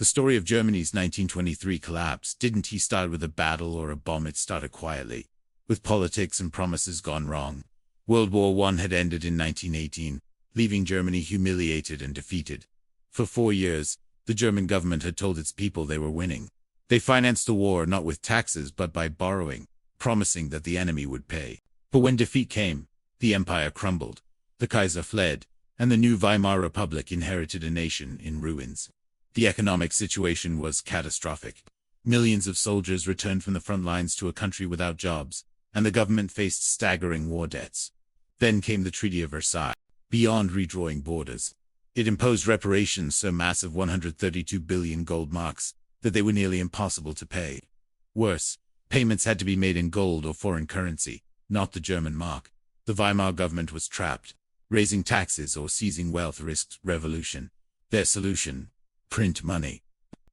The story of Germany's 1923 collapse didn't start with a battle or a bomb. It started quietly, with politics and promises gone wrong. World War I had ended in 1918, leaving Germany humiliated and defeated. For 4 years, the German government had told its people they were winning. They financed the war not with taxes but by borrowing, promising that the enemy would pay. But when defeat came, the empire crumbled, the Kaiser fled, and the new Weimar Republic inherited a nation in ruins. The economic situation was catastrophic. Millions of soldiers returned from the front lines to a country without jobs, and the government faced staggering war debts. Then came the Treaty of Versailles. Beyond redrawing borders, it imposed reparations so massive 132 billion gold marks that they were nearly impossible to pay. Worse, payments had to be made in gold or foreign currency, not the German mark. The Weimar government was trapped. Raising taxes or seizing wealth risked revolution. Their solution: print money.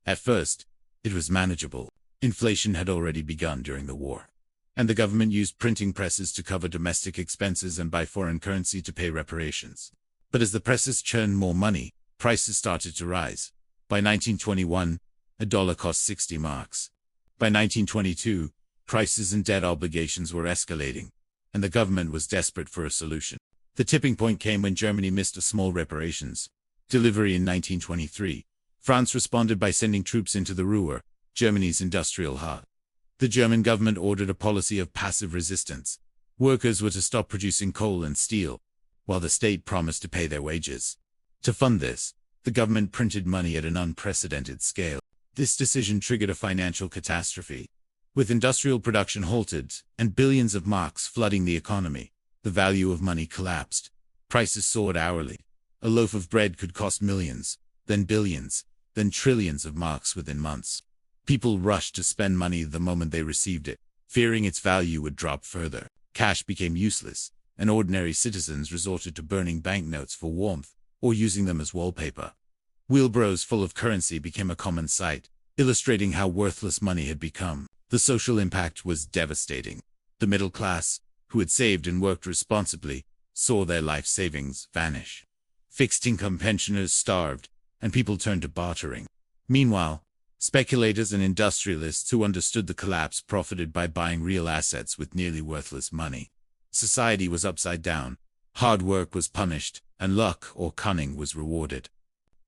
At first, it was manageable. Inflation had already begun during the war, and the government used printing presses to cover domestic expenses and buy foreign currency to pay reparations. But as the presses churned more money, prices started to rise. By 1921, a dollar cost 60 marks. By 1922, prices and debt obligations were escalating, and the government was desperate for a solution. The tipping point came when Germany missed a small reparations delivery in 1923. France responded by sending troops into the Ruhr, Germany's industrial heart. The German government ordered a policy of passive resistance. Workers were to stop producing coal and steel, while the state promised to pay their wages. To fund this, the government printed money at an unprecedented scale. This decision triggered a financial catastrophe. With industrial production halted and billions of marks flooding the economy, the value of money collapsed. Prices soared hourly. A loaf of bread could cost millions, then billions, then trillions of marks within months. People rushed to spend money the moment they received it, fearing its value would drop further. Cash became useless, and ordinary citizens resorted to burning banknotes for warmth or using them as wallpaper. Wheelbarrows full of currency became a common sight, illustrating how worthless money had become. The social impact was devastating. The middle class, who had saved and worked responsibly, saw their life savings vanish. Fixed-income pensioners starved, and people turned to bartering. Meanwhile, speculators and industrialists who understood the collapse profited by buying real assets with nearly worthless money. Society was upside down. Hard work was punished, and luck or cunning was rewarded.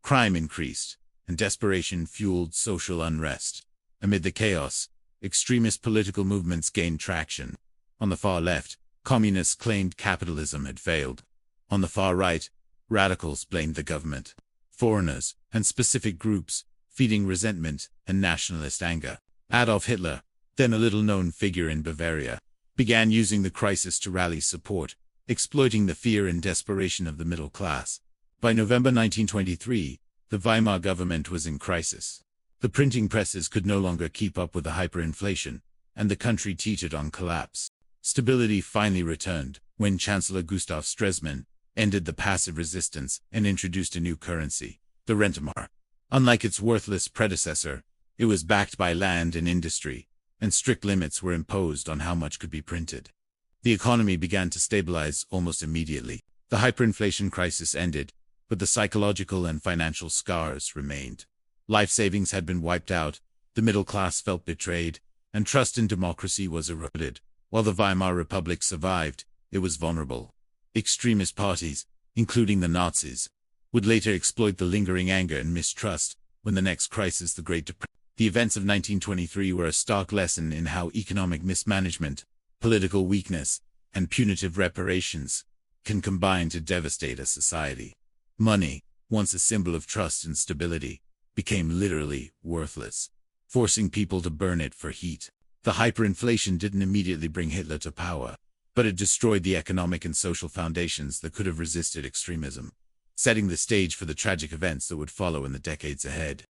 Crime increased, and desperation fueled social unrest. Amid the chaos, extremist political movements gained traction. On the far left, communists claimed capitalism had failed. On the far right, radicals blamed the government, foreigners, and specific groups, feeding resentment and nationalist anger. Adolf Hitler, then a little-known figure in Bavaria, began using the crisis to rally support, exploiting the fear and desperation of the middle class. By November 1923, the Weimar government was in crisis. The printing presses could no longer keep up with the hyperinflation, and the country teetered on collapse. Stability finally returned when Chancellor Gustav Stresemann ended the passive resistance and introduced a new currency, the Rentenmark. Unlike its worthless predecessor, it was backed by land and industry, and strict limits were imposed on how much could be printed. The economy began to stabilize almost immediately. The hyperinflation crisis ended, but the psychological and financial scars remained. Life savings had been wiped out, the middle class felt betrayed, and trust in democracy was eroded. While the Weimar Republic survived, it was vulnerable. Extremist parties, including the Nazis, would later exploit the lingering anger and mistrust when the next crisis, the Great Depression. The events of 1923 were a stark lesson in how economic mismanagement, political weakness, and punitive reparations can combine to devastate a society. Money, once a symbol of trust and stability, became literally worthless, forcing people to burn it for heat. The hyperinflation didn't immediately bring Hitler to power, but it destroyed the economic and social foundations that could have resisted extremism, setting the stage for the tragic events that would follow in the decades ahead.